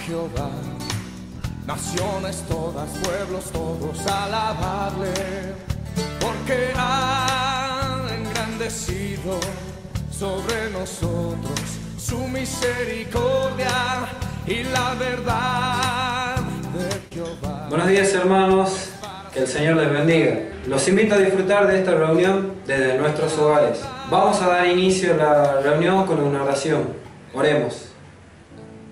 Jehová. Naciones todas, pueblos todos, alabarle, porque ha engrandecido sobre nosotros su misericordia y la verdad de Jehová. Buenos días, hermanos, que el Señor les bendiga. Los invito a disfrutar de esta reunión desde nuestros hogares. Vamos a dar inicio a la reunión con una oración. Oremos.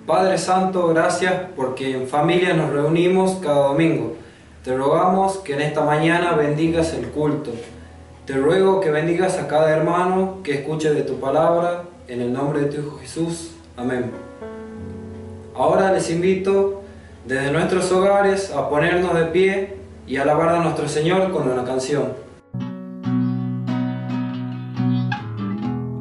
Padre Santo, gracias porque en familia nos reunimos cada domingo. Te rogamos que en esta mañana bendigas el culto. Te ruego que bendigas a cada hermano que escuche de tu palabra, en el nombre de tu Hijo Jesús. Amén. Ahora les invito desde nuestros hogares a ponernos de pie y alabar a nuestro Señor con una canción.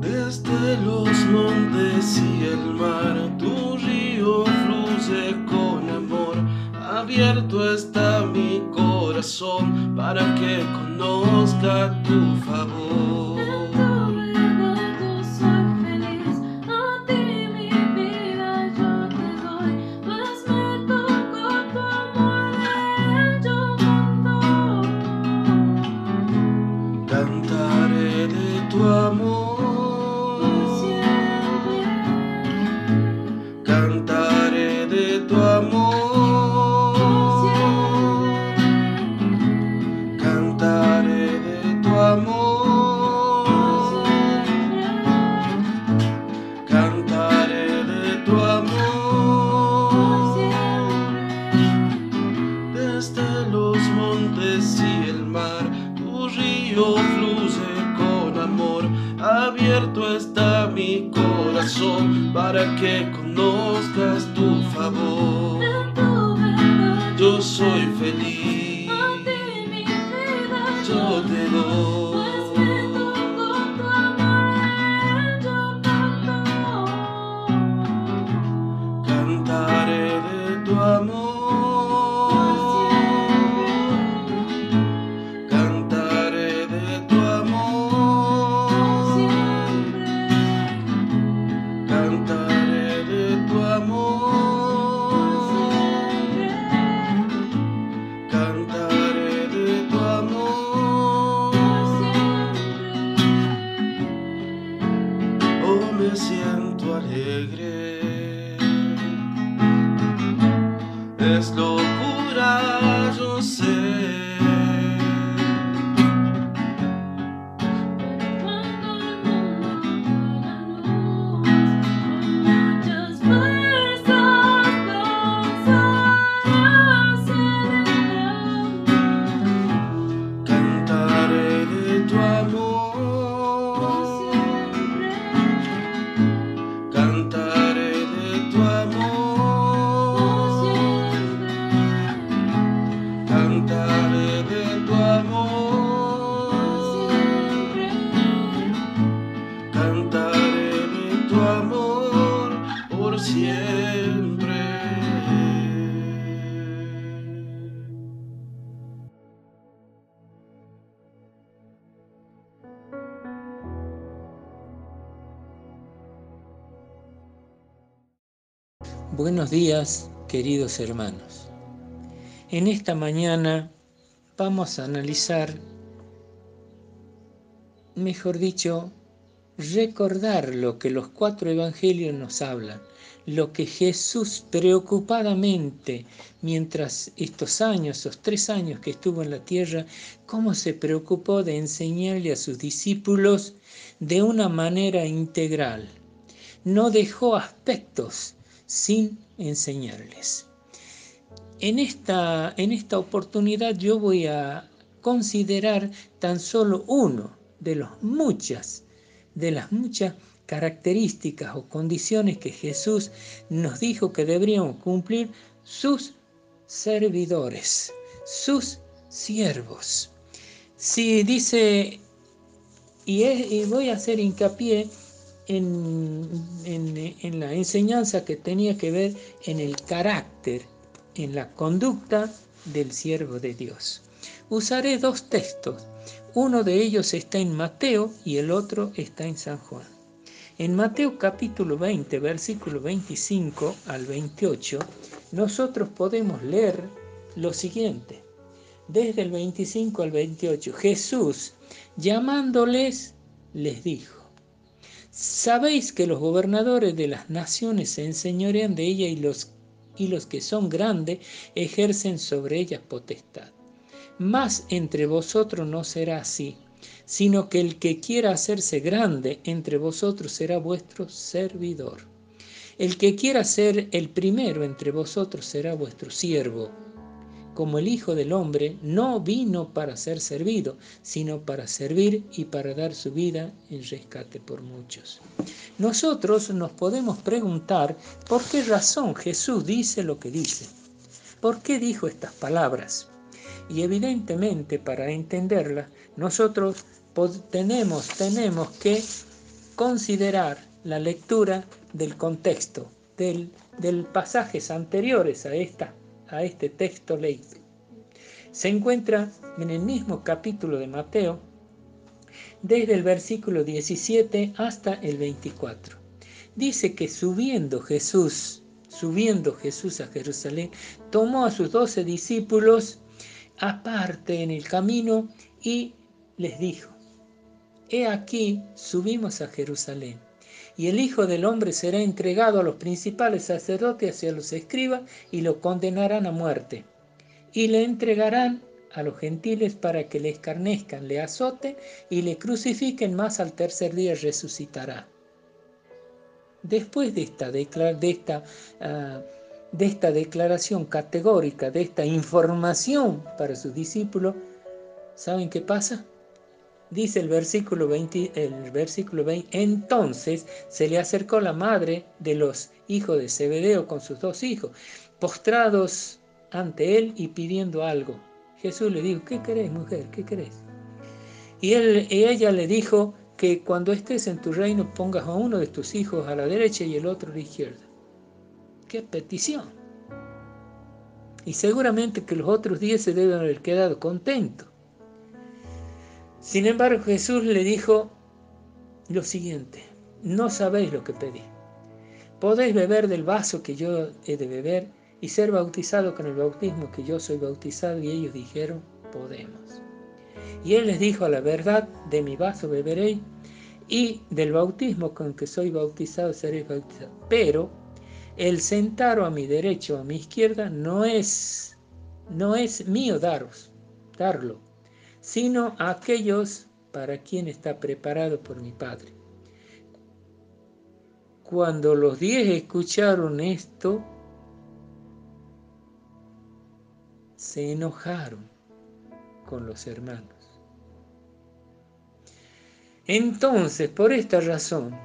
Desde los montes y el mar, tu río fluye con amor. Abierto está mi corazón para que conozca tu favor. Cantaré de tu amor, cantaré de tu amor, cantaré de tu amor, cantaré de tu amor. Desde los montes y el mar, tu río fluye con amor. Abierto está mi corazón para que conozcas tu favor. Yo soy feliz, yo te doy. Cantaré de tu amor. Me siento alegre, es locura, yo sé. Cantaré de tu amor. Cantaré de tu amor, cantaré de tu amor, cantaré de tu amor por siempre. Buenos días, queridos hermanos. En esta mañana vamos a analizar, mejor dicho, recordar lo que los 4 evangelios nos hablan, lo que Jesús preocupadamente, mientras estos 3 años que estuvo en la tierra, cómo se preocupó de enseñarle a sus discípulos de una manera integral. No dejó aspectos sin enseñarles. En esta oportunidad yo voy a considerar tan solo uno de las muchas características o condiciones que Jesús nos dijo que deberíamos cumplir sus servidores, sus siervos. Si dice, y voy a hacer hincapié en la enseñanza que tenía que ver en el carácter, en la conducta del siervo de Dios. Usaré 2 textos. Uno de ellos está en Mateo y el otro está en San Juan. En Mateo capítulo 20, versículo 25 al 28, nosotros podemos leer lo siguiente. Desde el 25 al 28, Jesús, llamándoles, les dijo: sabéis que los gobernadores de las naciones se enseñorean de ella y los que son grandes ejercen sobre ellas potestad. Mas entre vosotros no será así, sino que el que quiera hacerse grande entre vosotros será vuestro servidor. El que quiera ser el primero entre vosotros será vuestro siervo. Como el Hijo del Hombre no vino para ser servido, sino para servir y para dar su vida en rescate por muchos. Nosotros nos podemos preguntar por qué razón Jesús dice lo que dice. ¿Por qué dijo estas palabras? Y evidentemente, para entenderlas, nosotros tenemos que considerar la lectura del contexto, del pasajes anteriores a este texto leído. Se encuentra en el mismo capítulo de Mateo, desde el versículo 17 hasta el 24. Dice que subiendo Jesús a Jerusalén, tomó a sus 12 discípulos aparte en el camino y les dijo: he aquí, subimos a Jerusalén, y el Hijo del Hombre será entregado a los principales sacerdotes y a los escribas, y lo condenarán a muerte, y le entregarán a los gentiles para que le escarnezcan, le azoten y le crucifiquen, mas al tercer día resucitará. Después de esta declaración categórica, de esta información para sus discípulos, ¿saben qué pasa? Dice el versículo 20, entonces se le acercó la madre de los hijos de Zebedeo con sus 2 hijos, postrados ante él y pidiendo algo. Jesús le dijo: ¿qué querés, mujer? ¿Qué querés? Y ella le dijo que cuando estés en tu reino pongas a uno de tus hijos a la derecha y el otro a la izquierda. ¡Qué petición! Y seguramente que los otros 10 se deben haber quedado contentos. Sin embargo, Jesús le dijo lo siguiente: no sabéis lo que pedí. Podéis beber del vaso que yo he de beber y ser bautizado con el bautismo que yo soy bautizado. Y ellos dijeron: podemos. Y él les dijo: a la verdad, de mi vaso beberéis, y del bautismo con que soy bautizado seréis bautizados. Pero el sentaros a mi derecha o a mi izquierda no es mío darlo, sino a aquellos para quien está preparado por mi Padre. Cuando los 10 escucharon esto, se enojaron con los hermanos. Entonces, por esta razón,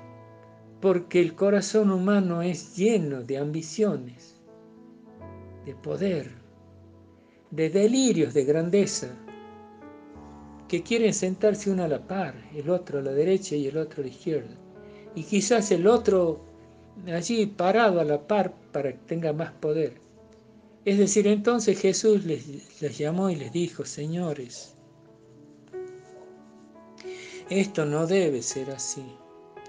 porque el corazón humano es lleno de ambiciones, de poder, de delirios de grandeza, que quieren sentarse uno a la par, el otro a la derecha y el otro a la izquierda, y quizás el otro allí parado a la par para que tenga más poder. Es decir, entonces Jesús les llamó y les dijo: señores, esto no debe ser así,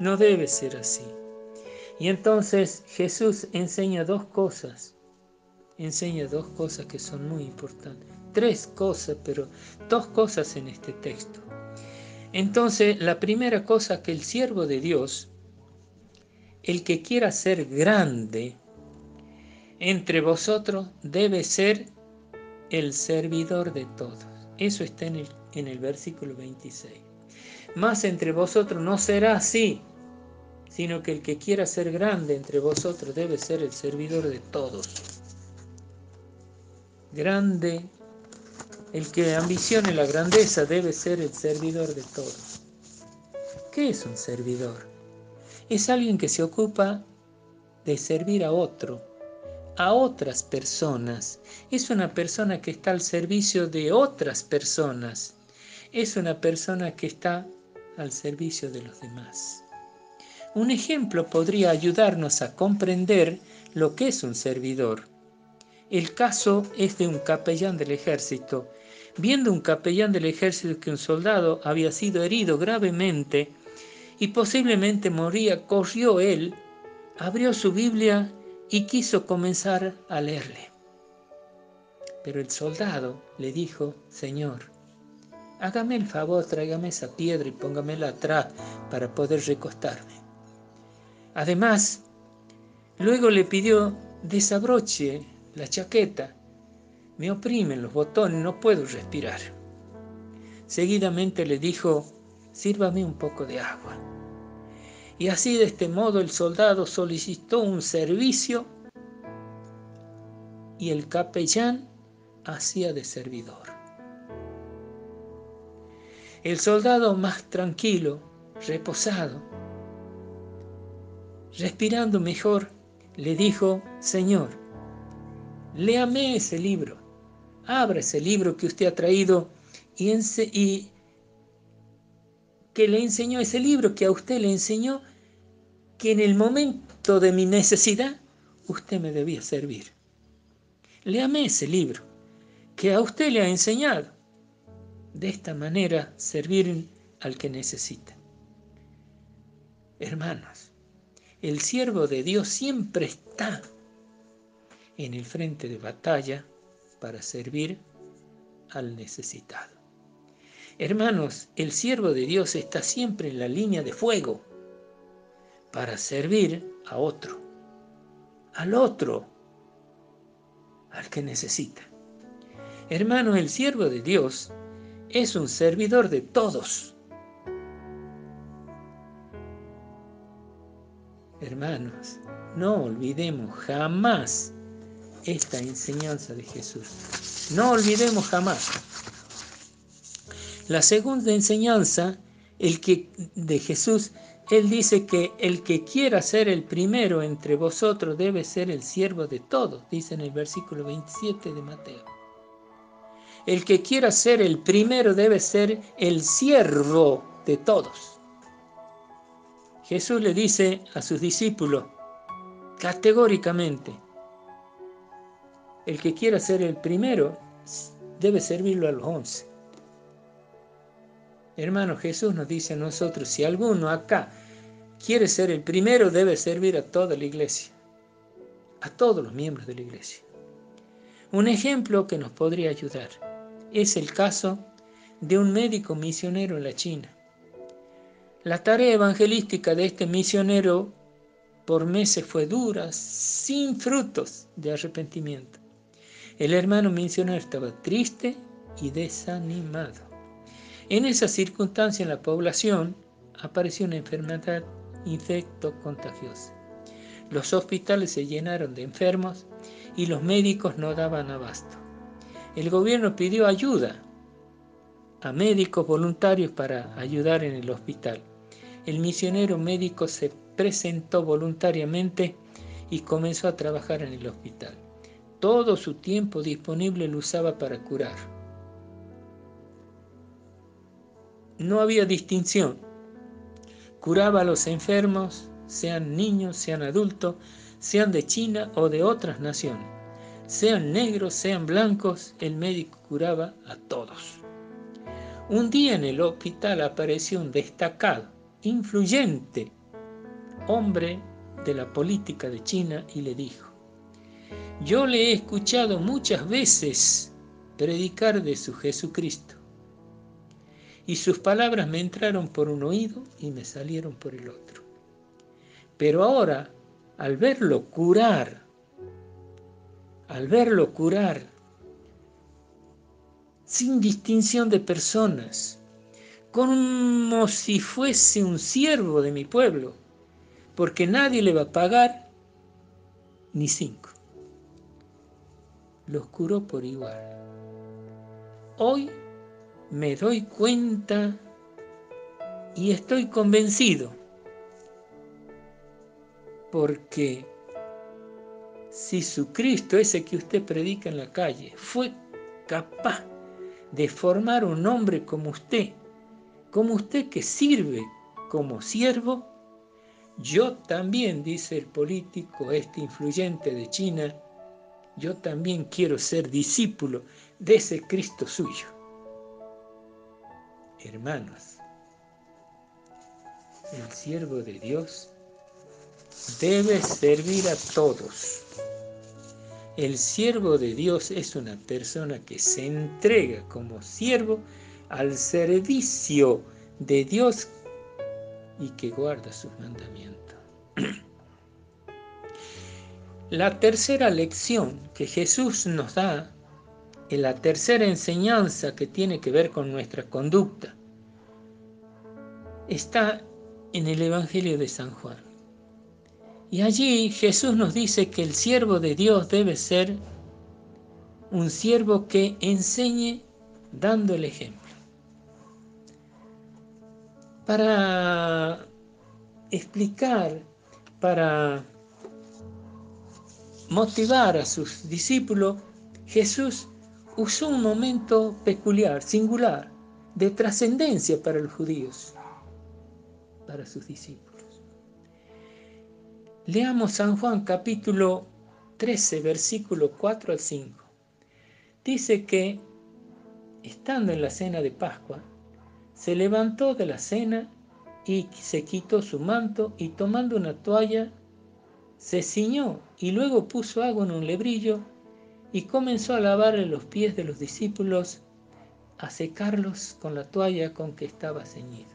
no debe ser así. Y entonces Jesús enseña 2 cosas, que son muy importantes. 3 cosas, pero 2 cosas en este texto. Entonces, la primera cosa, que el siervo de Dios, el que quiera ser grande entre vosotros, debe ser el servidor de todos. Eso está en el versículo 26. Mas entre vosotros no será así, sino que el que quiera ser grande entre vosotros debe ser el servidor de todos. Grande, el que ambicione la grandeza debe ser el servidor de todos. ¿Qué es un servidor? Es alguien que se ocupa de servir a otro, a otras personas. Es una persona que está al servicio de otras personas. Es una persona que está al servicio de los demás. Un ejemplo podría ayudarnos a comprender lo que es un servidor. El caso es de un capellán del ejército. Viendo un capellán del ejército que un soldado había sido herido gravemente y posiblemente moría, corrió él, abrió su Biblia y quiso comenzar a leerle. Pero el soldado le dijo: Señor, hágame el favor, tráigame esa piedra y póngamela atrás para poder recostarme. Además, luego le pidió: desabroche la chaqueta, me oprimen los botones, no puedo respirar. Seguidamente le dijo: sírvame un poco de agua. Y así, de este modo, el soldado solicitó un servicio y el capellán hacía de servidor. El soldado, más tranquilo, reposado, respirando mejor, le dijo: Señor, léame ese libro, abra ese libro que usted ha traído y que le enseñó, ese libro que a usted le enseñó que en el momento de mi necesidad usted me debía servir. Léame ese libro que a usted le ha enseñado. De esta manera servir al que necesita. Hermanos, el siervo de Dios siempre está en el frente de batalla para servir al necesitado. Hermanos, el siervo de Dios está siempre en la línea de fuego para servir a otro, al que necesita. Hermanos, el siervo de Dios es un servidor de todos. Hermanos, no olvidemos jamás esta enseñanza de Jesús. No olvidemos jamás. La segunda enseñanza de Jesús, Él dice que el que quiera ser el primero entre vosotros debe ser el siervo de todos, dice en el versículo 27 de Mateo. El que quiera ser el primero debe ser el siervo de todos. Jesús le dice a sus discípulos categóricamente: el que quiera ser el primero debe servirlo a los 11. Hermano, Jesús nos dice a nosotros: si alguno acá quiere ser el primero, debe servir a toda la iglesia, a todos los miembros de la iglesia. Un ejemplo que nos podría ayudar es el caso de un médico misionero en la China. La tarea evangelística de este misionero por meses fue dura, sin frutos de arrepentimiento. El hermano misionero estaba triste y desanimado. En esa circunstancia en la población apareció una enfermedad infectocontagiosa. Los hospitales se llenaron de enfermos y los médicos no daban abasto. El gobierno pidió ayuda a médicos voluntarios para ayudar en el hospital. El misionero médico se presentó voluntariamente y comenzó a trabajar en el hospital. Todo su tiempo disponible lo usaba para curar. No había distinción. Curaba a los enfermos, sean niños, sean adultos, sean de China o de otras naciones. Sean negros, sean blancos, el médico curaba a todos. Un día en el hospital apareció un destacado, influyente hombre de la política de China y le dijo: yo le he escuchado muchas veces predicar de su Jesucristo y sus palabras me entraron por un oído y me salieron por el otro. Pero ahora, al verlo curar sin distinción de personas, como si fuese un siervo de mi pueblo, porque nadie le va a pagar ni 5. Los curó por igual. Hoy me doy cuenta y estoy convencido, porque si su Cristo, ese que usted predica en la calle, fue capaz de formar un hombre como usted que sirve como siervo, yo también, dice el político influyente de China, yo también quiero ser discípulo de ese Cristo suyo. Hermanos, el siervo de Dios debe servir a todos. El siervo de Dios es una persona que se entrega como siervo al servicio de Dios y que guarda sus mandamientos. La tercera lección que Jesús nos da, en la tercera enseñanza que tiene que ver con nuestra conducta, está en el Evangelio de San Juan. Y allí Jesús nos dice que el siervo de Dios debe ser un siervo que enseñe dando el ejemplo. Para explicar, para motivar a sus discípulos, Jesús usó un momento peculiar, singular, de trascendencia para los judíos, para sus discípulos. Leamos San Juan capítulo 13, versículo 4 al 5. Dice que, estando en la cena de Pascua, se levantó de la cena y se quitó su manto y tomando una toalla, se ciñó y luego puso agua en un lebrillo y comenzó a lavarle los pies de los discípulos, a secarlos con la toalla con que estaba ceñido.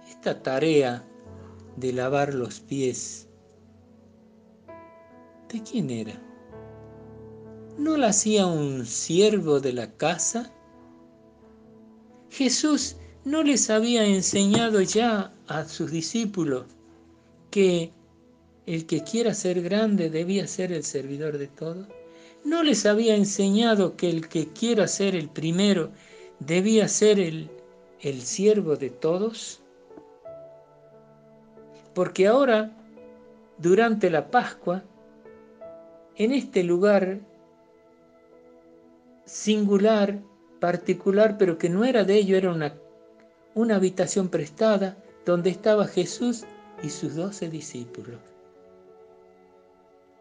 Esta tarea de lavar los pies, ¿de quién era? ¿No la hacía un siervo de la casa? Jesús no les había enseñado ya a sus discípulos que el que quiera ser grande debía ser el servidor de todos. ¿No les había enseñado que el que quiera ser el primero debía ser el siervo de todos? Porque ahora, durante la Pascua, en este lugar singular, particular, pero que no era de ello, era una habitación prestada donde estaba Jesús y sus 12 discípulos.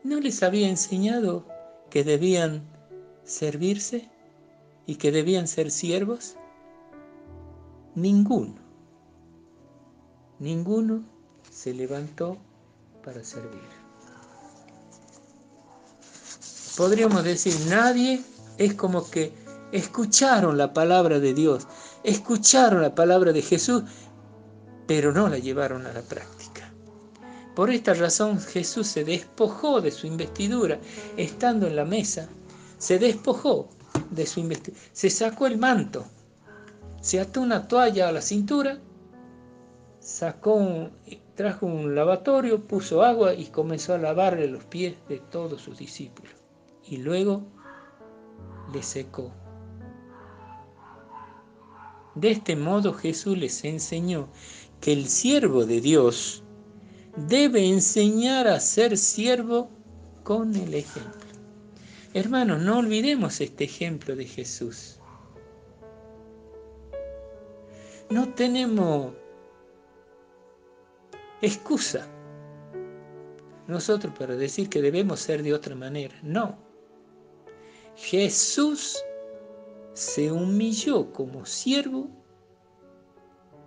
¿No les había enseñado que debían servirse y que debían ser siervos? Ninguno se levantó para servir. Podríamos decir, nadie, es como que escucharon la palabra de Dios, escucharon la palabra de Jesús, pero no la llevaron a la práctica. Por esta razón Jesús se despojó de su investidura, estando en la mesa, se despojó de su investidura, se sacó el manto, se ató una toalla a la cintura, trajo un lavatorio, puso agua y comenzó a lavarle los pies de todos sus discípulos. Y luego les secó. De este modo Jesús les enseñó que el siervo de Dios debe enseñar a ser siervo con el ejemplo. Hermanos, no olvidemos este ejemplo de Jesús. No tenemos excusa nosotros para decir que debemos ser de otra manera. No. Jesús se humilló como siervo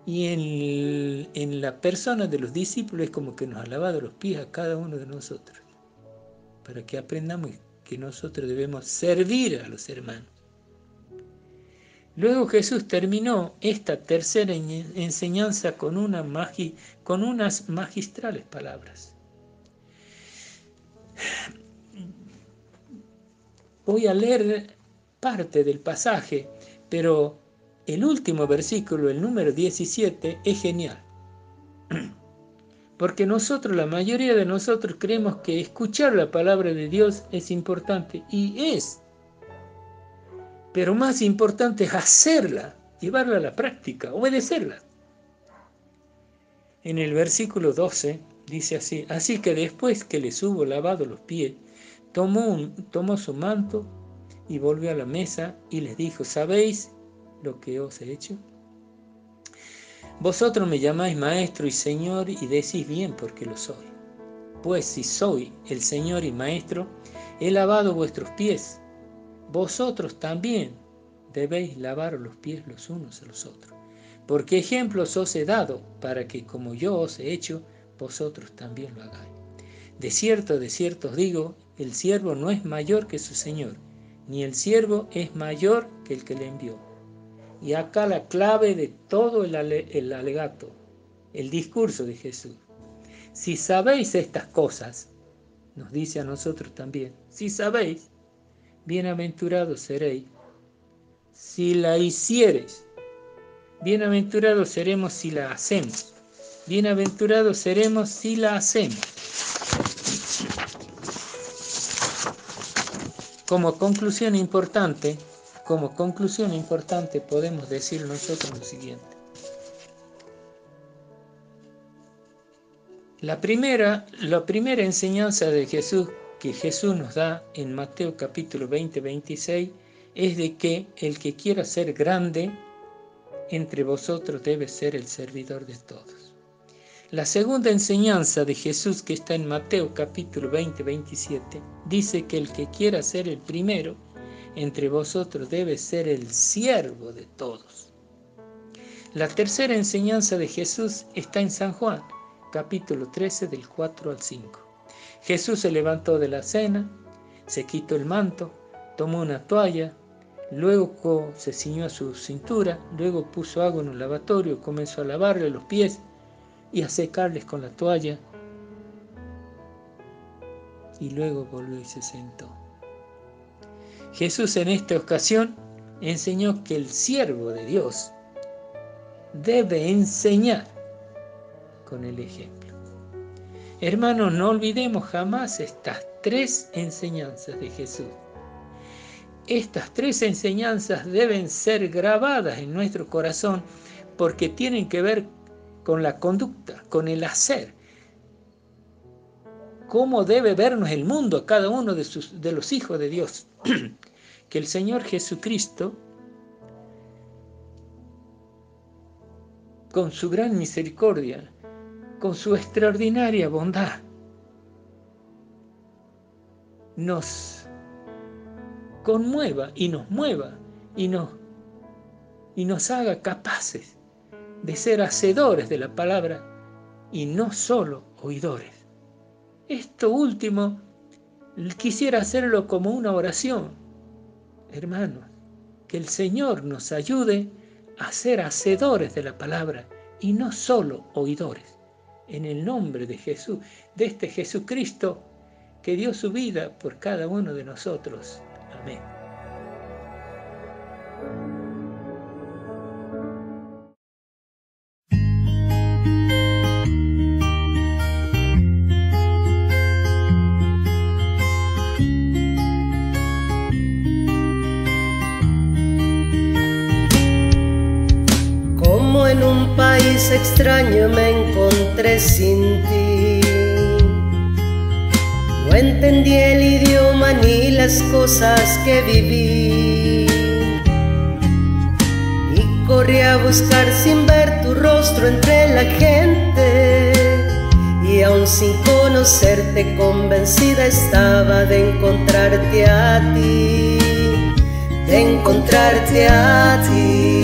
y en la persona de los discípulos es como que nos ha lavado los pies a cada uno de nosotros, para que aprendamos que nosotros debemos servir a los hermanos. Luego Jesús terminó esta tercera enseñanza con unas magistrales palabras. Voy a leer parte del pasaje, pero el último versículo, el número 17, es genial. Porque la mayoría de nosotros creemos que escuchar la palabra de Dios es importante, y es. Pero más importante es hacerla, llevarla a la práctica, obedecerla. En el versículo 12 dice así: así que después que les hubo lavado los pies, tomó su manto y volvió a la mesa y les dijo: ¿sabéis lo que os he hecho? Vosotros me llamáis maestro y señor y decís bien porque lo soy. Pues si soy el señor y maestro, he lavado vuestros pies. Vosotros también debéis lavar los pies los unos a los otros. porque ejemplos os he dado, para que como yo os he hecho, vosotros también lo hagáis. De cierto os digo, el siervo no es mayor que su señor, ni el siervo es mayor que el que le envió. Y acá la clave de todo el alegato, el discurso de Jesús. Si sabéis estas cosas, nos dice a nosotros también, si sabéis, bienaventurados seréis. Si la hiciereis, bienaventurados seremos si la hacemos. Bienaventurados seremos si la hacemos. Como conclusión importante podemos decir nosotros lo siguiente. La primera enseñanza de Jesús que Jesús nos da en Mateo capítulo 20-26 es de que el que quiera ser grande entre vosotros debe ser el servidor de todos. La segunda enseñanza de Jesús que está en Mateo capítulo 20-27 dice que el que quiera ser el primero entre vosotros debe ser el siervo de todos. La tercera enseñanza de Jesús está en San Juan capítulo 13 del 4 al 5. Jesús se levantó de la cena, se quitó el manto, tomó una toalla, luego se ciñó a su cintura, luego puso agua en un lavatorio, comenzó a lavarle los pies y a secarles con la toalla, y luego volvió y se sentó. Jesús en esta ocasión enseñó que el siervo de Dios debe enseñar con el ejemplo. Hermanos, no olvidemos jamás estas tres enseñanzas de Jesús. Estas tres enseñanzas deben ser grabadas en nuestro corazón porque tienen que ver con la conducta, con el hacer. ¿Cómo debe vernos el mundo a cada uno de los hijos de Dios? Que el Señor Jesucristo, con su gran misericordia, con su extraordinaria bondad, nos conmueva y nos mueva y nos haga capaces de ser hacedores de la palabra y no solo oidores. Esto último quisiera hacerlo como una oración. Hermanos, que el Señor nos ayude a ser hacedores de la palabra y no solo oidores. En el nombre de Jesús, de este Jesucristo que dio su vida por cada uno de nosotros. Amén. Como en un país extraño me encontré sin ti. No entendí el idioma ni las cosas que viví, y corrí a buscar sin ver tu rostro entre la gente, y aún sin conocerte convencida estaba de encontrarte a ti, de encontrarte a ti.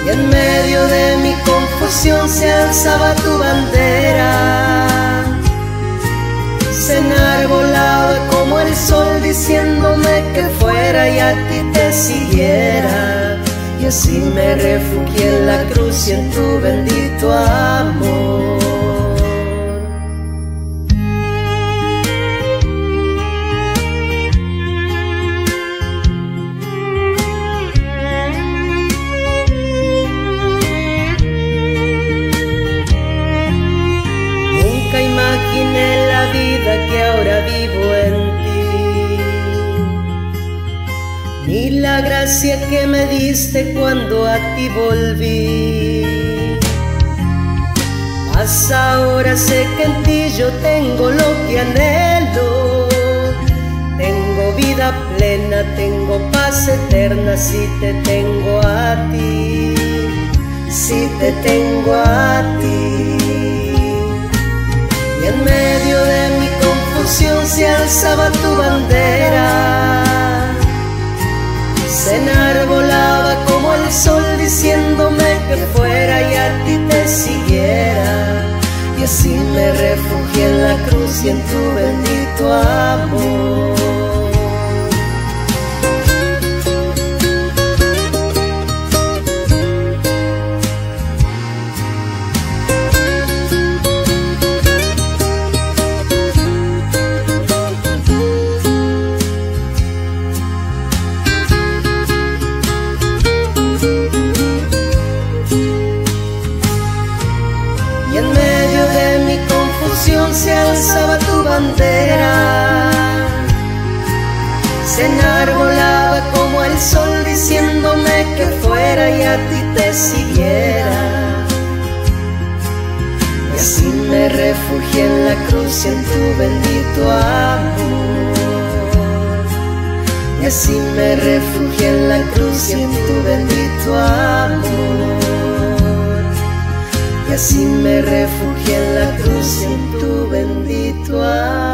Y en medio de mi confusión se alzaba tu bandera, se enarbolaba como el sol diciéndome que fuera y a ti te siguiera. Y así me refugié en la cruz y en tu bendito amor. Nunca imaginé la vida que ahora vivo en ti, ni la gracia que me diste cuando a ti volví. Mas ahora sé que en ti yo tengo lo que anhelo, tengo vida plena, tengo paz eterna si te tengo a ti, si te tengo a ti. Y en medio de mi confusión se alzaba tu bandera, se enarbolaba como el el sol diciéndome que fuera y a ti te siguiera. Y así me refugié en la cruz y en tu bendito amor. Se alzaba tu bandera, se enarbolaba como el sol diciéndome que fuera y a ti te siguiera. Y así me refugié en la cruz y en tu bendito amor. Y así me refugié en la cruz y en tu bendito amor. Y así me refugié en la cruz y en tu bendito amor.